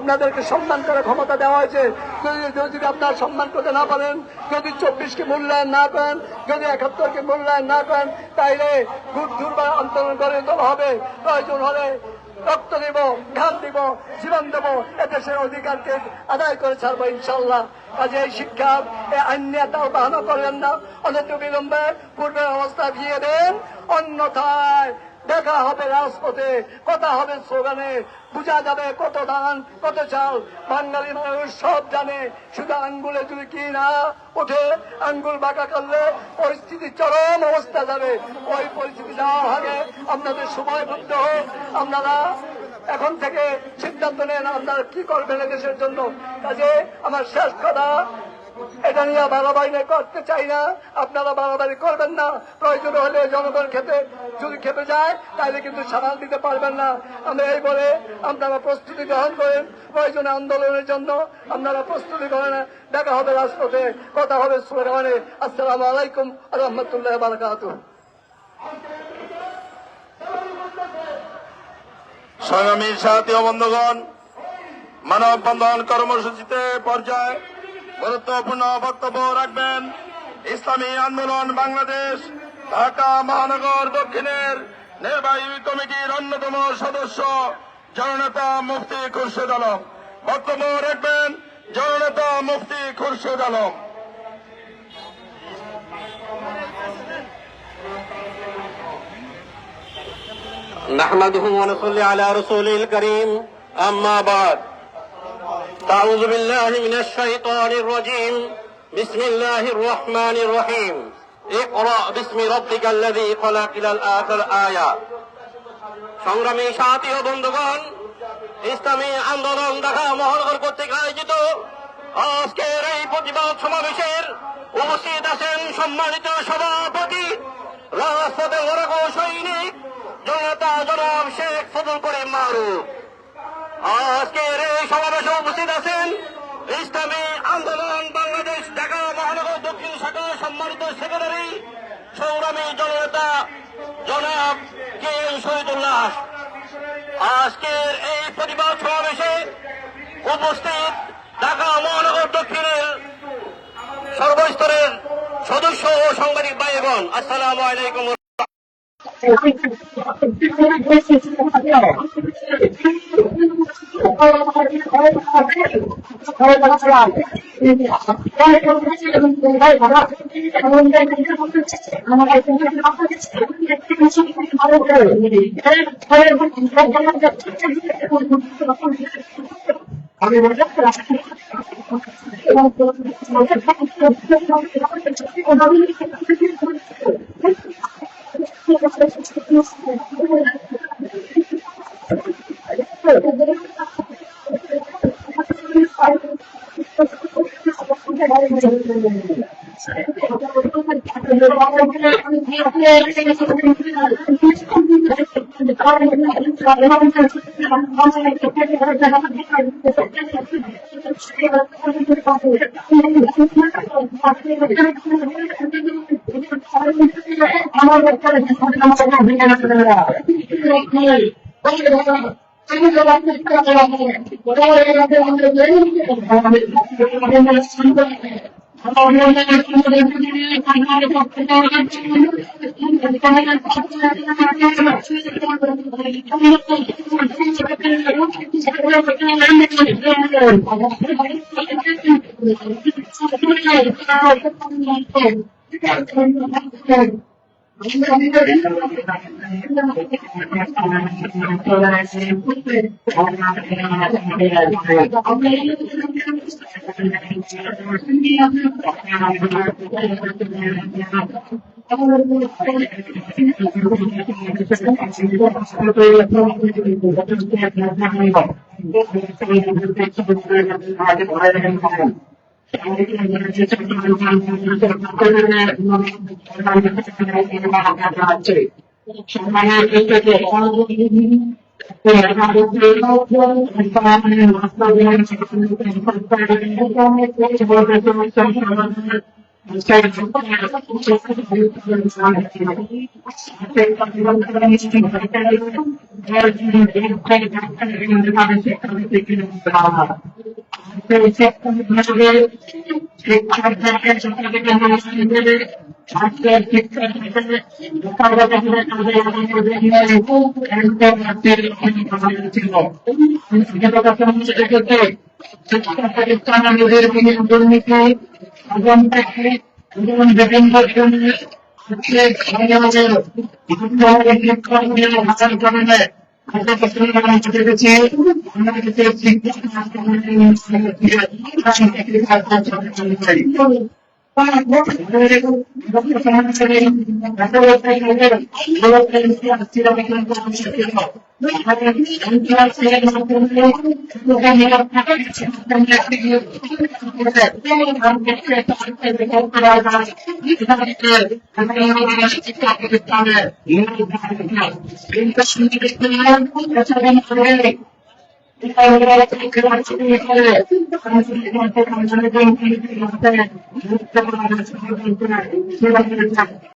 আপনাদেরকে সম্মান করে ক্ষমতা দেওয়া হয়েছে। যদি আপনারা সম্মান করতে না পারেন, যদি 24কে মূল্যায়ন না করেন, যদি 71কে মূল্যায়ন না করেন, তাইলে দুর্বার আন্দোলন গড়ে তোলা হবে। প্রয়োজন হলে রক্ত দিব, ঘাম দিব, জীবন দেব, এদেশের অধিকারকে আদায় করে ছাড়বো ইনশাল্লাহ। কাজে এই শিক্ষা এই আইনিয়াটাও বাহানো করলেন না, অনেক বিলম্বে পূর্বের অবস্থা ফিরিয়ে দেন, অন্যথায় দেখা হবে রাজপথে, কথা হবে স্লোগানে, বোঝা যাবে কত ধান কত চাল। বাঙালি মানুষ সব জানে, শুধু আঙ্গুলে যদি কি না ওঠে, আঙ্গুল বাঁকা করলে পরিস্থিতি চরম অবস্থা যাবে। ওই পরিস্থিতি যাওয়ার আগে আপনাদের সময় বুদ্ধ হোক, আপনারা এখন থেকে সিদ্ধান্ত নেন আপনারা কি করবেন দেশের জন্য। কাজে আমার শেষ কথা, এটা নিয়ে বাড়াবাড়ি করতে চাই না, আপনারা বাড়াবাড়ি করবেন না। প্রয়োজন হলে জনগণ যদি খেপে যায় তাহলে কিন্তু সামাল দিতে পারবেন না। আমরা এই বলে আপনারা প্রস্তুতি গ্রহণ করেন, প্রয়োজনে আন্দোলনের জন্য আপনারা প্রস্তুতি করেন। দেখা হবে রাজপথে, কথা হবে স্লোগানে। আসসালামু আলাইকুম ওয়া রাহমাতুল্লাহি ওয়া বারাকাতুহু। সংগ্রামী সাথী ও বন্ধুগণ, মানববন্ধন কর্মসূচিতে পর্যায়ে গুরুত্বপূর্ণ বক্তব্য রাখবেন ইসলামী আন্দোলন বাংলাদেশ ঢাকা মহানগর দক্ষিণের নির্বাহী কমিটির অন্যতম সদস্য জননেতা মুফতি খুরশেদ আলম। বক্তব্য রাখবেন জননেতা মুফতি খুরশেদ আলম। نحمده ونصلي على رسوله الكريم أما بعد أعوذ بالله من الشيطان الرجيم بسم الله الرحمن الرحيم اقرأ باسم ربك الذي خلق إلى الآخر آية সংগ্রামী সাথী ও বন্ধুগণ, ইসলামী আন্দোলন ঢাকা মহানগর কর্তৃক আয়োজিত আজকের এই প্রতিবাদ সমাবেশের উপস্থিত আছেন সম্মানিত সভাপতি, রাজপথে লড়াকু সৈনিক জনতা জনাব শেখ ফজল করিম মারুফ। আজকের এই সমাবেশে উপস্থিত আছেন ইসলামী আন্দোলন বাংলাদেশ ঢাকা মহানগর দক্ষিণ শাখার সম্মানিত সেক্রেটারি সংগ্রামী জননেতা জনাব কে এম শহীদুল্লাহ। আজকের এই প্রতিবাদ সমাবেশে উপস্থিত ঢাকা মহানগর দক্ষিণের সর্বস্তরের সদস্য ও সাংবাদিক ভাইগণ, আসসালামু আলাইকুম।